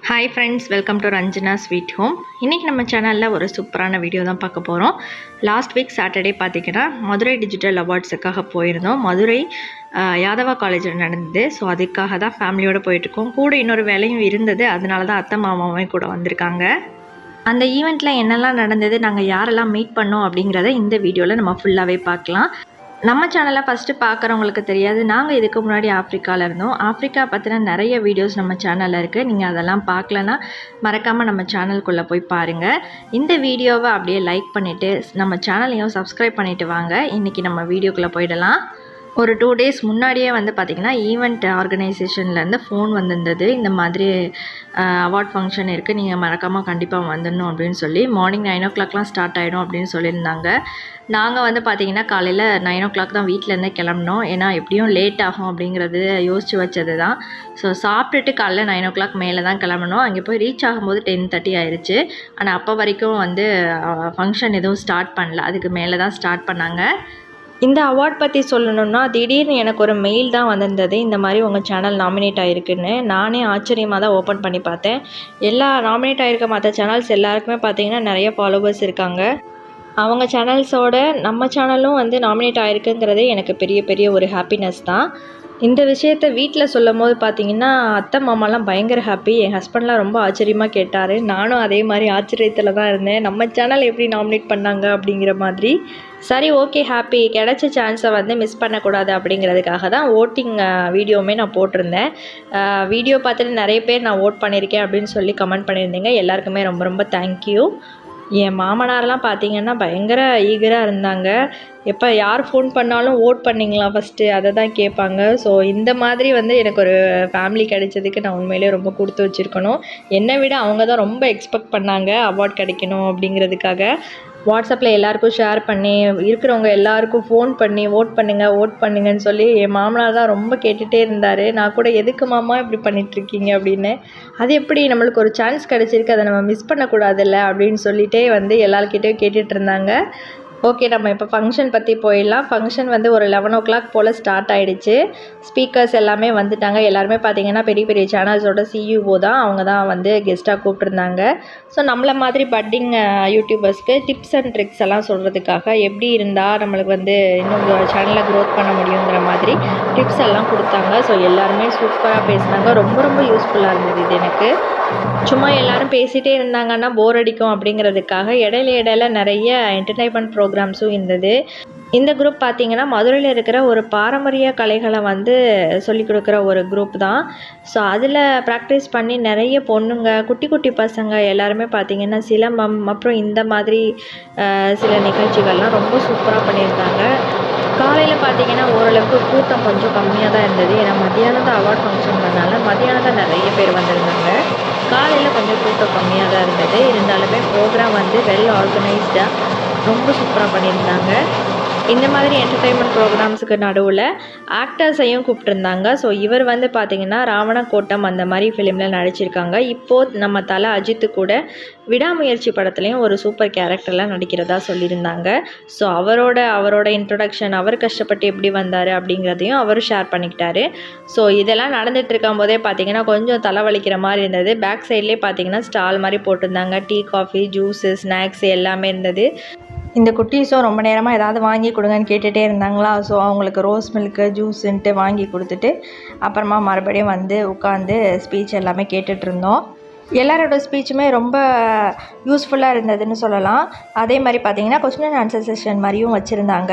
Hi friends, welcome to Ranjana sweet home. இன்றைக்கி நம்ம சேனலில் ஒரு சூப்பரான வீடியோ தான் பார்க்க போகிறோம். லாஸ்ட் வீக் சாட்டர்டே பார்த்திங்கன்னா மதுரை டிஜிட்டல் அவார்ட்ஸுக்காக போயிருந்தோம். மதுரை யாதவா காலேஜில் நடந்தது. ஸோ அதுக்காக தான் ஃபேமிலியோடு போயிட்டுருக்கோம். கூட இன்னொரு வேலையும் இருந்தது, அதனால தான் அத்தை மாமாவும் கூட வந்திருக்காங்க. அந்த ஈவெண்ட்டில் என்னெல்லாம் நடந்தது, நாங்கள் யாரெல்லாம் மீட் பண்ணோம் அப்படிங்கிறத இந்த வீடியோவில் நம்ம ஃபுல்லாகவே பார்க்கலாம். நம்ம சேனலை ஃபஸ்ட்டு பார்க்குறவங்களுக்கு தெரியாது, நாங்கள் இதுக்கு முன்னாடி ஆஃப்ரிக்காவில் இருந்தோம். ஆஃப்ரிக்கா பற்றின நிறைய வீடியோஸ் நம்ம சேனலில் இருக்குது. நீங்கள் அதெல்லாம் பார்க்கலன்னா மறக்காமல் நம்ம சேனலுக்குள்ளே போய் பாருங்கள். இந்த வீடியோவை அப்படியே லைக் பண்ணிவிட்டு நம்ம சேனலையும் சப்ஸ்கிரைப் பண்ணிவிட்டு வாங்க. இன்றைக்கி நம்ம வீடியோக்குள்ளே போயிடலாம். ஒரு 2 days முன்னாடியே வந்து பார்த்திங்கன்னா ஈவெண்ட் ஆர்கனைசேஷன்லேருந்து ஃபோன் வந்திருந்தது. இந்த மாதிரி அவார்ட் ஃபங்க்ஷன் இருக்குது, நீங்கள் மறக்காமல் கண்டிப்பாக வந்துடணும் அப்படின்னு சொல்லி. மார்னிங் 9 o'clockலாம் ஸ்டார்ட் ஆகிடும் அப்படின்னு சொல்லியிருந்தாங்க. நாங்கள் வந்து பார்த்திங்கன்னா காலையில் 9 o'clock தான் வீட்டிலேருந்தே கிளம்பினோம். ஏன்னா எப்படியும் லேட் ஆகும் அப்படிங்கிறது யோசித்து வச்சது தான். ஸோ சாப்பிட்டுட்டு காலைல 9 o'clock மேலே தான் கிளம்பணும். அங்கே போய் ரீச் ஆகும்போது 10:30 ஆயிடுச்சு. ஆனால் அப்போ வரைக்கும் வந்து ஃபங்க்ஷன் எதுவும் ஸ்டார்ட் பண்ணல, அதுக்கு மேலே தான் ஸ்டார்ட் பண்ணாங்க. இந்த அவார்ட் பற்றி சொல்லணுன்னா, திடீர்னு எனக்கு ஒரு மெயில் தான் வந்திருந்தது, இந்த மாதிரி உங்கள் சேனல் நாமினேட் ஆகிருக்குன்னு. நானே ஆச்சரியமாக தான் ஓப்பன் பண்ணி பார்த்தேன். எல்லா நாமினேட் ஆகிருக்க மற்ற சேனல்ஸ் எல்லாருக்குமே பார்த்திங்கன்னா நிறைய ஃபாலோவர்ஸ் இருக்காங்க. அவங்க சேனல்ஸோட நம்ம சேனலும் வந்து நாமினேட் ஆகிருக்குங்கிறதே எனக்கு பெரிய ஒரு ஹாப்பினஸ் தான். இந்த விஷயத்தை வீட்டில் சொல்லும் போது பார்த்திங்கன்னா அத்தை மாமாலாம் பயங்கர ஹாப்பி. என் ஹஸ்பண்ட்லாம் ரொம்ப ஆச்சரியமாக கேட்டார். நானும் அதே மாதிரி ஆச்சரியத்தில் தான் இருந்தேன், நம்ம சேனல் எப்படி நாமினேட் பண்ணாங்க அப்படிங்கிற மாதிரி. சரி, ஓகே, ஹாப்பி. கிடைச்ச சான்ஸை வந்து மிஸ் பண்ணக்கூடாது அப்படிங்கிறதுக்காக தான் ஓட்டிங் வீடியோவுமே நான் போட்டிருந்தேன். வீடியோ பார்த்துட்டு நிறைய பேர் நான் ஓட் பண்ணியிருக்கேன் அப்படின்னு சொல்லி கமெண்ட் பண்ணியிருந்தீங்க. எல்லாருக்குமே ரொம்ப தேங்க்யூ. என் மாமனாரெலாம் பார்த்திங்கன்னா பயங்கர ஈகராக இருந்தாங்க. எப்போ யார் ஃபோன் பண்ணாலும் ஓட் பண்ணிங்களா ஃபஸ்ட்டு, அதை தான் கேட்பாங்க. ஸோ இந்த மாதிரி வந்து எனக்கு ஒரு ஃபேமிலி கிடைச்சதுக்கு நான் உண்மையிலே ரொம்ப கொடுத்து வச்சுருக்கணும். என்னை விட அவங்க தான் ரொம்ப எக்ஸ்பெக்ட் பண்ணாங்க அவார்ட் கிடைக்கணும் அப்படிங்கிறதுக்காக. வாட்ஸ்அப்பில் எல்லாேருக்கும் ஷேர் பண்ணி, இருக்கிறவங்க எல்லாேருக்கும் ஃபோன் பண்ணி ஓட் பண்ணுங்கன்னு சொல்லி என் மாமனார் தான் ரொம்ப கேட்டுகிட்டே இருந்தார். நான் கூட எதுக்கு மாமா இப்படி பண்ணிகிட்ருக்கீங்க அப்படின்னு. அது எப்படி, நம்மளுக்கு ஒரு சான்ஸ் கிடச்சிருக்கு, அதை நம்ம மிஸ் பண்ணக்கூடாதுல்ல அப்படின்னு சொல்லிகிட்டே வந்து எல்லாருக்கிட்டேயும் கேட்டுட்டு இருந்தாங்க. ஓகே, நம்ம இப்போ ஃபங்க்ஷன் பற்றி போயிடலாம். ஃபங்க்ஷன் வந்து ஒரு 11 o'clock போல் ஸ்டார்ட் ஆகிடுச்சு. ஸ்பீக்கர்ஸ் எல்லாமே வந்துட்டாங்க. எல்லாருமே பார்த்திங்கன்னா பெரிய சேனல்ஸோட CEO தான், அவங்க தான் வந்து கெஸ்ட்டாக கூப்பிட்ருந்தாங்க. ஸோ நம்மளை மாதிரி பட்டிங் யூடியூபர்ஸ்க்கு டிப்ஸ் அண்ட் ட்ரிக்ஸ் எல்லாம் சொல்கிறதுக்காக, எப்படி இருந்தால் நம்மளுக்கு வந்து இன்னும் சேனலை க்ரோத் பண்ண முடியுங்கிற மாதிரி டிப்ஸ் எல்லாம் கொடுத்தாங்க. ஸோ எல்லாருமே சூப்பராக பேசினாங்க. ரொம்ப யூஸ்ஃபுல்லாக இருந்தது இது எனக்கு. சும்மா எல்லோரும் பேசிகிட்டே இருந்தாங்கன்னா போர் அடிக்கும் அப்படிங்கிறதுக்காக இடையில நிறைய என்டர்டைன்மெண்ட் ப்ரோக்ராம்ஸும் இருந்தது. இந்த குரூப் பார்த்திங்கன்னா மதுரையில் இருக்கிற ஒரு பாரம்பரிய கலைகளை வந்து சொல்லிக் கொடுக்குற ஒரு குரூப் தான். ஸோ அதில் ப்ராக்டிஸ் பண்ணி நிறைய பொண்ணுங்க, குட்டி பசங்க எல்லாருமே பார்த்திங்கன்னா சிலம்பம், அப்புறம் இந்த மாதிரி சில நிகழ்ச்சிகள்லாம் ரொம்ப சூப்பராக பண்ணியிருந்தாங்க. காலையில் பார்த்திங்கன்னா ஓரளவுக்கு கூட்டம் கொஞ்சம் கம்மியாக தான் இருந்தது. ஏன்னா மத்தியானம் தான் அவார்ட் ஃபங்க்ஷன்றதுனால மத்தியானம் தான் நிறைய பேர் வந்திருந்தாங்க. காலையில் கொஞ்சம் கூட்டம் கம்மியாக தான் இருந்தது. இருந்தாலுமே ப்ரோக்ராம் வந்து வெல் ஆர்கனைஸ்டாக ரொம்ப சூப்பராக பண்ணியிருந்தாங்க. இந்த மாதிரி என்டர்டெயின்மெண்ட் ப்ரோக்ராம்ஸுக்கு நடுவில் ஆக்டர்ஸையும் கூப்பிட்டுருந்தாங்க. ஸோ இவர் வந்து பார்த்திங்கன்னா ராவணக்கோட்டம் அந்த மாதிரி ஃபிலிமில் நடிச்சிருக்காங்க. இப்போது நம்ம தலை அஜித்து கூட விடாமுயற்சி படத்துலேயும் ஒரு சூப்பர் கேரக்டர்லாம் நடிக்கிறதா சொல்லியிருந்தாங்க. ஸோ அவரோட இன்ட்ரொடக்ஷன், அவர் கஷ்டப்பட்டு எப்படி வந்தார் அப்படிங்கிறதையும் அவர் ஷேர் பண்ணிக்கிட்டாரு. ஸோ இதெல்லாம் நடந்துகிட்டு இருக்கும் போதே பார்த்திங்கன்னா கொஞ்சம் தலைவலிக்கிற மாதிரி இருந்தது. பேக் சைட்லேயே பார்த்திங்கன்னா ஸ்டால் மாதிரி போட்டிருந்தாங்க. டீ, காஃபி, ஜூஸு, ஸ்நாக்ஸ் எல்லாமே இருந்தது. இந்த குட்டீஸும் ரொம்ப நேரமாக ஏதாவது வாங்கி கொடுங்கன்னு கேட்டுகிட்டே இருந்தாங்களா. ஸோ அவங்களுக்கு ரோஸ் மில்க்கு ஜூஸுன்ட்டு வாங்கி கொடுத்துட்டு அப்புறமா மறுபடியும் வந்து உட்காந்து ஸ்பீச் எல்லாமே கேட்டுட்ருந்தோம். எல்லாரோட ஸ்பீச்சுமே ரொம்ப யூஸ்ஃபுல்லாக இருந்ததுன்னு சொல்லலாம். அதே மாதிரி பார்த்திங்கன்னா கொஸ்டின் அண்ட் ஆன்சர் செஷன் மாதிரியும் வச்சுருந்தாங்க.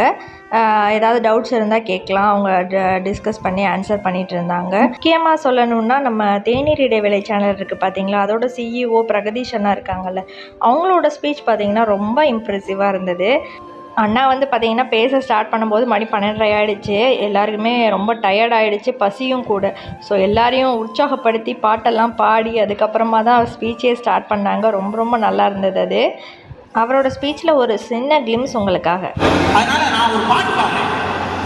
ஏதாவது டவுட்ஸ் இருந்தால் கேட்கலாம், அவங்க டிஸ்கஸ் பண்ணி ஆன்சர் பண்ணிகிட்டு இருந்தாங்க. முக்கியமாக சொல்லணுன்னா, நம்ம தேநீர் இடைவேளை சேனல் இருக்குது பார்த்திங்களா, அதோட CEO பிரகதீஷ் அண்ணா இருக்காங்கல்ல, அவங்களோட ஸ்பீச் பார்த்திங்கன்னா ரொம்ப இம்ப்ரெசிவாக இருந்தது. அண்ணா வந்து பார்த்திங்கன்னா பேச ஸ்டார்ட் பண்ணும்போது மணி 12:30 ஆகிடுச்சு. எல்லாருக்குமே ரொம்ப டயர்ட் ஆகிடுச்சு, பசியும் கூட. ஸோ எல்லாரையும் உற்சாகப்படுத்தி பாட்டெல்லாம் பாடி அதுக்கப்புறமா தான் ஸ்பீச்சே ஸ்டார்ட் பண்ணாங்க. ரொம்ப நல்லா இருந்தது அது. அவரோட ஸ்பீச்சில் ஒரு சின்ன கிளிம்ஸ் உங்களுக்காக. அதனால் நான் ஒரு பாட்டு பாடுறேன்.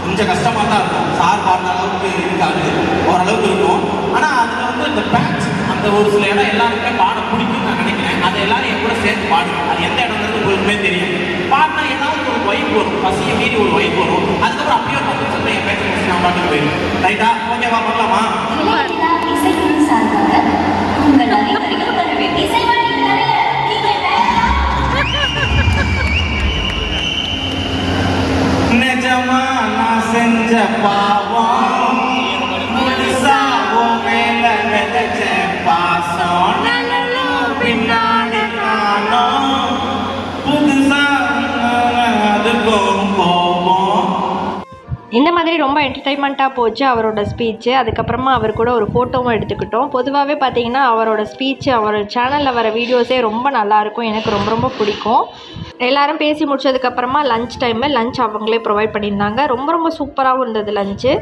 கொஞ்சம் கஷ்டமாக தான் இருக்கும், சார் பாடுற அளவுக்கு இருக்காது, ஓரளவுக்கு இருக்கும். ஆனால் அதில் வந்து இந்த பேட்ச் அந்த ஒரு சில இடம் எல்லாருக்குமே பாட பிடிக்கும்னு நான் நினைக்கிறேன். அதை எல்லாரும் என் கூட சேர்த்து பாடுங்க. அது எந்த இடம்ன்றது உங்களுக்குமே தெரியும். பாடினா ஏதாவது ஒரு வைப் வரும், பசியை மீறி ஒரு வைப் வரும். அதுக்கப்புறம் அப்படியே 10 நிமிஷத்துல என் பேச்ச முடிச்சு நான் பாட்டுக்கு போயிடும். ரைட்டா? ஓகேவா? பண்ணலாமா? இசைக்குழு சார்பாக உங்கள் அனைவரையும் இந்த மாதிரி ரொம்ப என்டர்டைன்மெண்ட்டாக போச்சு அவரோட ஸ்பீச்சு. அதுக்கப்புறமா அவர் கூட ஒரு ஃபோட்டோவும் எடுத்துக்கிட்டோம். பொதுவாகவே பார்த்திங்கன்னா அவரோட ஸ்பீச்சு அவர் சேனலில் வர வீடியோஸே ரொம்ப நல்லாயிருக்கும். எனக்கு ரொம்ப ரொம்ப பிடிக்கும். எல்லோரும் பேசி முடிச்சதுக்கப்புறமா லஞ்ச் லஞ்ச் அவங்களே ப்ரொவைட் பண்ணியிருந்தாங்க. ரொம்ப ரொம்ப சூப்பராகவும் இருந்தது லஞ்சு.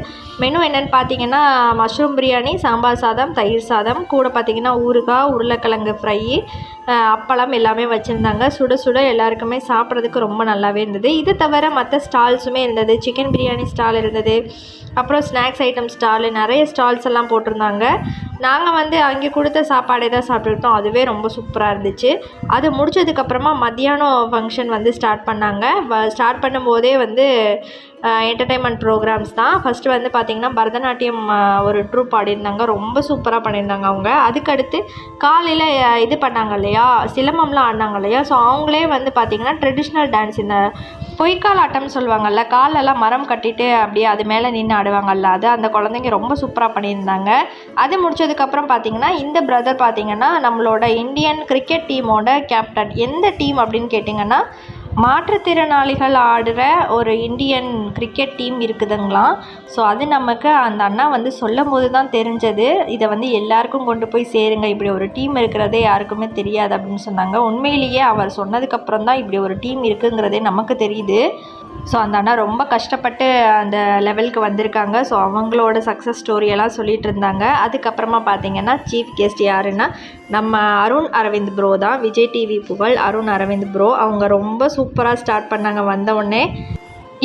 மெனு என்னென்னு பார்த்தீங்கன்னா மஷ்ரூம் பிரியாணி, சாம்பார் சாதம், தயிர் சாதம், கூட பார்த்திங்கன்னா ஊறுகாய், உருளைக்கிழங்கு ஃப்ரை, அப்பளம் எல்லாமே வச்சுருந்தாங்க. சுட சுட எல்லாருக்குமே சாப்பிட்றதுக்கு ரொம்ப நல்லாவே இருந்தது. இது தவிர மற்ற ஸ்டால்ஸுமே இருந்தது. சிக்கன் பிரியாணி ஸ்டால் இருந்தது, அப்புறம் ஸ்நாக்ஸ் ஐட்டம் ஸ்டாலு, நிறைய ஸ்டால்ஸ் எல்லாம் போட்டிருந்தாங்க. நாங்கள் அங்கே கொடுத்த சாப்பாடே தான் சாப்பிட்டுக்கிட்டோம். அதுவே ரொம்ப சூப்பராக இருந்துச்சு. அது முடிச்சதுக்கப்புறமா மத்தியானம் ஃபங்க்ஷன் ஸ்டார்ட் பண்ணாங்க. ஸ்டார்ட் பண்ணும்போதே என்டர்டைன்மெண்ட் ப்ரோக்ராம்ஸ் தான். ஃபஸ்ட்டு பார்த்திங்கன்னா பரதநாட்டியம் ஒரு ட்ரூப் ஆடிருந்தாங்க. ரொம்ப சூப்பராக பண்ணியிருந்தாங்க அவங்க. அதுக்கடுத்து காலையில் இது பண்ணாங்க இல்லையா, சிலம்பம்லாம் ஆடினாங்க இல்லையா. ஸோ அவங்களே பார்த்திங்கன்னா ட்ரெடிஷ்னல் டான்ஸ், இந்த பொய்க்கால் ஆட்டம்னு சொல்லுவாங்கள்ல, காலெல்லாம் மரம் கட்டிட்டு அப்படியே அது மேலே நின்று ஆடுவாங்கல்ல, அது அந்த குழந்தைங்க ரொம்ப சூப்பராக பண்ணியிருந்தாங்க. அது முடிச்சதுக்கப்புறம் பார்த்திங்கன்னா இந்த பிரதர் பார்த்திங்கன்னா நம்மளோட இந்தியன் கிரிக்கெட் டீமோட கேப்டன். எந்த டீம் அப்படின்னு கேட்டிங்கன்னா மாற்றுத்திறனாளிகள் ஆடுற ஒரு இந்தியன் கிரிக்கெட் டீம் இருக்குதுங்களாம். ஸோ அது நமக்கு அந்த அண்ணா சொல்லும் போது தான் தெரிஞ்சது. இதை எல்லாருக்கும் கொண்டு போய் சேருங்க, இப்படி ஒரு டீம் இருக்கிறதே யாருக்குமே தெரியாது அப்படின்னு சொன்னாங்க. உண்மையிலேயே அவர் சொன்னதுக்கப்புறம் தான் இப்படி ஒரு டீம் இருக்குங்கிறதே நமக்கு தெரியுது. ஸோ அந்த அண்ணா ரொம்ப கஷ்டப்பட்டு அந்த லெவலுக்கு வந்திருக்காங்க. ஸோ அவங்களோட சக்ஸஸ் ஸ்டோரியெல்லாம் சொல்லிகிட்டு இருந்தாங்க. அதுக்கப்புறமா பார்த்திங்கன்னா சீஃப் கெஸ்ட் யாருன்னா நம்ம அருண் அரவிந்த் ப்ரோ தான். விஜய் டிவி புகழ் அருண் அரவிந்த் ப்ரோ. அவங்க ரொம்ப சூப்பராக ஸ்டார்ட் பண்ணாங்க வந்தவுடனே.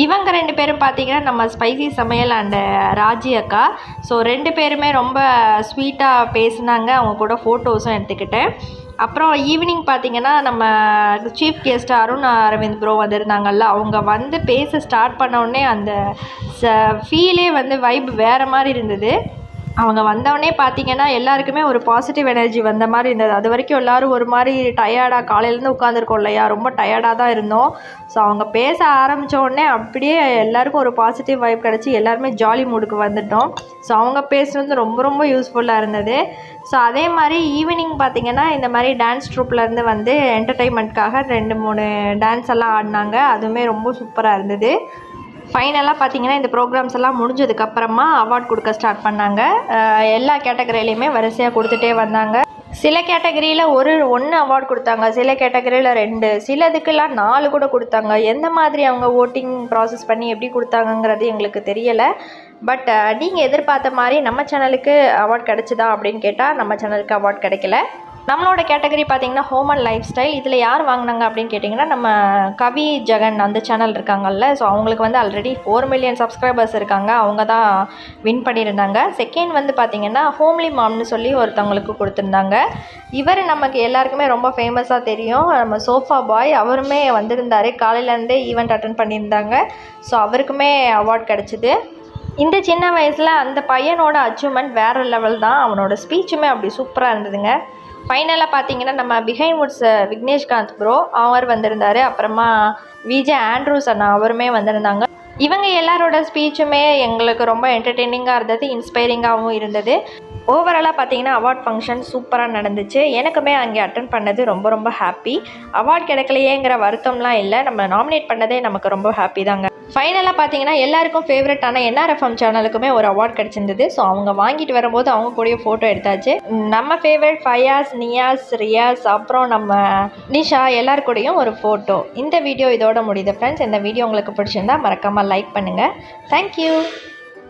இவங்க 2 பேரும் பார்த்திங்கன்னா நம்ம ஸ்பைசி சமையல் அண்டு ராஜி அக்கா. ஸோ 2 பேருமே ரொம்ப ஸ்வீட்டாக பேசினாங்க. அவங்க கூட ஃபோட்டோஸும் எடுத்துக்கிட்டேன். அப்புறம் ஈவினிங் பார்த்திங்கன்னா நம்ம chief guest Arun Aravind bro வந்திருந்தாங்கல்ல, அவங்க பேச ஸ்டார்ட் பண்ணோடனே அந்த ஃபீலே வைப் வேறு மாதிரி இருந்தது. அவங்க வந்தவொடனே பார்த்திங்கன்னா எல்லாருக்குமே ஒரு பாசிட்டிவ் எனர்ஜி வந்த மாதிரி இருந்தது. அது வரைக்கும் எல்லோரும் ஒரு மாதிரி டயர்டாக காலையிலேருந்து உட்காந்துருக்கோம் இல்லையா, ரொம்ப டயர்டாக தான் இருந்தோம். ஸோ அவங்க பேச ஆரம்பித்த உடனே அப்படியே எல்லாருக்கும் ஒரு பாசிட்டிவ் வைப் கிடச்சி எல்லாருமே ஜாலி மூடுக்கு வந்துட்டோம். ஸோ அவங்க பேசுகிறது ரொம்ப ரொம்ப யூஸ்ஃபுல்லாக இருந்தது. ஸோ அதே மாதிரி ஈவினிங் பார்த்திங்கன்னா இந்த மாதிரி டான்ஸ் ட்ரூப்லேருந்து என்டர்டெயின்மெண்ட்காக 2-3 டான்ஸ் எல்லாம் ஆடினாங்க. அதுவுமே ரொம்ப சூப்பராக இருந்தது. ஃபைனலாக பார்த்திங்கன்னா இந்த ப்ரோக்ராம்ஸ் எல்லாம் முடிஞ்சதுக்கப்புறமா அவார்ட் கொடுக்க ஸ்டார்ட் பண்ணாங்க. எல்லா கேட்டகரியிலையுமே வரிசையாக கொடுத்துட்டே வந்தாங்க. சில கேட்டகரியில் 1 அவார்ட் கொடுத்தாங்க, சில கேட்டகரியில் 2, சிலதுக்கெல்லாம் 4 கூட கொடுத்தாங்க. எந்த மாதிரி அவங்க ஓட்டிங் ப்ராசஸ் பண்ணி எப்படி கொடுத்தாங்கங்கிறது எங்களுக்கு தெரியலை. பட் நீங்கள் எதிர்பார்த்த மாதிரி நம்ம சேனலுக்கு அவார்ட் கிடச்சிதா அப்படின்னு கேட்டால் நம்ம சேனலுக்கு அவார்ட் கிடைக்கல. நம்மளோட கேட்டகரி பார்த்திங்கன்னா ஹோம் அண்ட் லைஃப் ஸ்டைல். இதில் யார் வாங்கினாங்க அப்படின்னு கேட்டிங்கன்னா நம்ம கவி ஜெகன் அந்த சேனல் இருக்காங்கல்ல. ஸோ அவங்களுக்கு ஆல்ரெடி 4 மில்லியன் சப்ஸ்கிரைபர்ஸ் இருக்காங்க. அவங்க தான் வின் பண்ணியிருந்தாங்க. செகண்ட் பார்த்திங்கன்னா ஹோம்லி மாம்னு சொல்லி ஒருத்தவங்களுக்கு கொடுத்துருந்தாங்க. இவர் நமக்கு எல்லாருக்குமே ரொம்ப ஃபேமஸாக தெரியும், நம்ம சோஃபா பாய். அவருமே வந்திருந்தார், காலையிலேருந்தே ஈவெண்ட் அட்டன் பண்ணியிருந்தாங்க. ஸோ அவருக்குமே அவார்ட் கிடச்சிது. இந்த சின்ன வயசில் அந்த பையனோட அச்சீவ்மெண்ட் வேறு லெவல் தான். அவனோட ஸ்பீச்சுமே அப்படி சூப்பராக இருந்ததுங்க. ஃபைனலாக பார்த்திங்கன்னா நம்ம பிஹைண்ட் வுட்ஸ் விக்னேஷ்காந்த் ப்ரோ அவர் வந்திருந்தார். அப்புறமா விஜே ஆண்ட்ரூஸ் அண்ணா அவருமே வந்திருந்தாங்க. இவங்க எல்லாரோட ஸ்பீச்சுமே எங்களுக்கு ரொம்ப என்டர்டெய்னிங்காக இருந்தது, இன்ஸ்பைரிங்காகவும் இருந்தது. ஓவராலாக பார்த்திங்கன்னா அவார்ட் ஃபங்க்ஷன் சூப்பராக நடந்துச்சு. எனக்குமே அங்கே அட்டன் பண்ணது ரொம்ப ரொம்ப ஹாப்பி. அவார்ட் கிடைக்கலையேங்கிற வருத்தம்லாம் இல்லை, நம்ம நாமினேட் பண்ணதே நமக்கு ரொம்ப ஹாப்பி தாங்க. ஃபைனலாக பார்த்திங்கன்னா எல்லாருக்கும் ஃபேவரட்டான NRFM சேனலுக்குமே ஒரு அவார்ட் கிடச்சிருந்தது. ஸோ அவங்க வாங்கிட்டு வரும்போது அவங்க கூடயே ஃபோட்டோ எடுத்தாச்சு. நம்ம ஃபேவரட் ஃபயாஸ், நியாஸ், ரியாஸ், அப்புறம் நம்ம நிஷா எல்லாரு கூடயும் ஒரு ஃபோட்டோ. இந்த வீடியோ இதோட முடியுது ஃப்ரெண்ட்ஸ். இந்த வீடியோ உங்களுக்கு பிடிச்சிருந்தா மறக்காமல் லைக் பண்ணுங்கள். தேங்க்யூ.